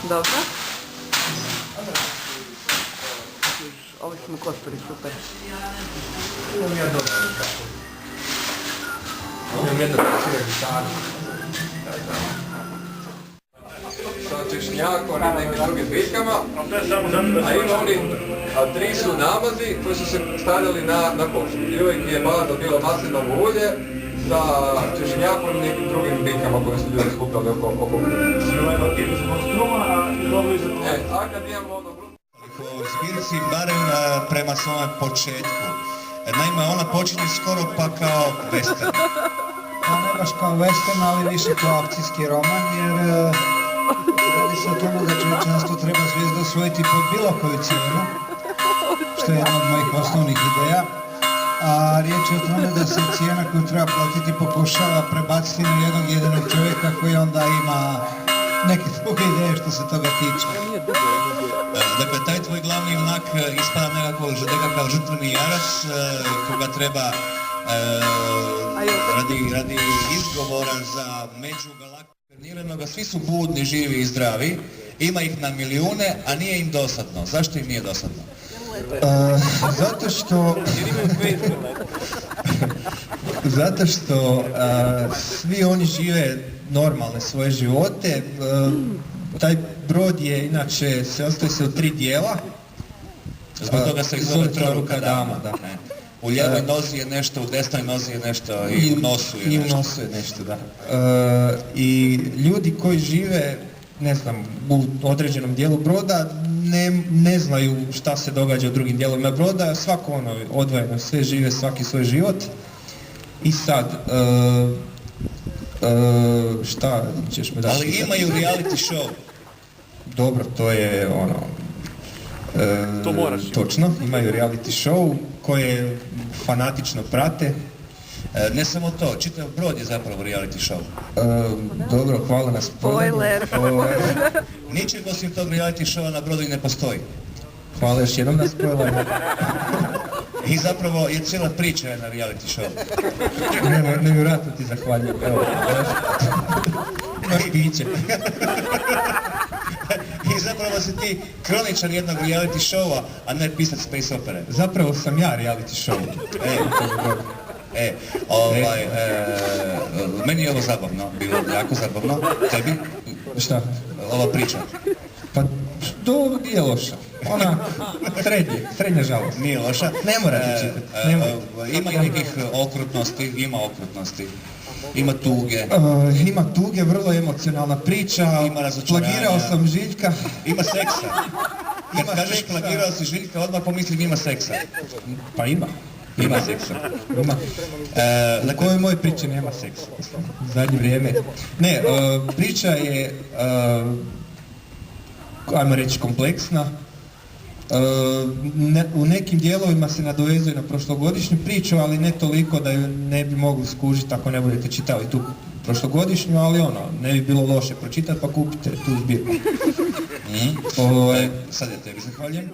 Dobro. Ovi smo kosturi, super. Imam ja dobro kako. Imam jedno svira gitaru. Sa češnjakom i nekim drugim biljkama. A ima oni, tri su namazi koji su se stavljali na košu. I uvijek je baza bila maslinovo ulje sa češnjakom i nekim drugim biljkama koje su ljudi skupljali oko a kad imamo ono u zbirci, barem prema svome početku. Naime, ona počinje skoro pa kao western. Pa ne baš kao western, ali više kao akcijski roman, jer radi se o tome da čovječanstvo treba zvijezdu osvojiti pod bilo koju cijenu, što je jedna od mojih osnovnih ideja. A riječ je o tome da se cijena koju treba platiti pokušava prebaciti na jednog jedinog čovjeka koji onda ima neke druge ideje što se toga tiče. Dakle, taj tvoj glavni junak ispada nekakav žrtveni jarac koga treba radi izgovora za međugalaktičnog, svi su budni, živi i zdravi, ima ih na milijune, a nije im dosadno. Zašto im nije dosadno? Zato što svi oni žive normalne svoje živote. Taj brod je inače, sastoji se od 3 dijela. Zbog toga se ih zove troruka dama, da. U ljevoj nozi je nešto, u desnoj nozi je nešto i u nosu je nešto. I u nosu je nešto, da. I ljudi koji žive, ne znam, u određenom dijelu broda ne znaju šta se događa u drugim dijelovima broda, svako ono odvojeno, sve žive svaki svoj život. I sad, šta ćeš me dati? Ali imaju reality show. Dobro, to je ono... To moraš. Točno, imaju reality show koje fanatično prate. Ne samo to, čitav brod je zapravo reality show. Dobro, hvala na Spoiler. Ničeg osim tog reality showa na brodu i ne postoji. Hvala još jednom na spoileru. I zapravo je cijela priča na reality show. Nevjerojatno ti zahvaljujem. Evo, imaš piće. I zapravo si ti kroničar jednog reality showa, a ne pisac space opere. Zapravo sam ja reality show. Meni je ovo zabavno, bilo jako zabavno. Tebi? Šta? Ova priča. Pa to nije loša. Ona srednja žalost. Nije loša. Ne morate čitati. Ima i nekih okrutnosti, ima tuge. Ima tuge, vrlo emocionalna priča. Ima razočaranja. Plagirao sam Žiljka. Ima seksa. Kad kažeš plagirao si Žiljka, odmah pomislim ima seksa. Pa ima. Ima seksa. Ima. Na kojoj moje priče nema seksa. U zadnje vrijeme. Ne, priča je, ajmo reći, kompleksna. U nekim dijelovima se nadovezuje na prošlogodišnju priču, ali ne toliko da ju ne bi mogli skužiti ako ne budete čitali tu prošlogodišnju, ali ono, ne bi bilo loše pročitati, pa kupite tu zbirku. Sad ja tebi zahvaljujem.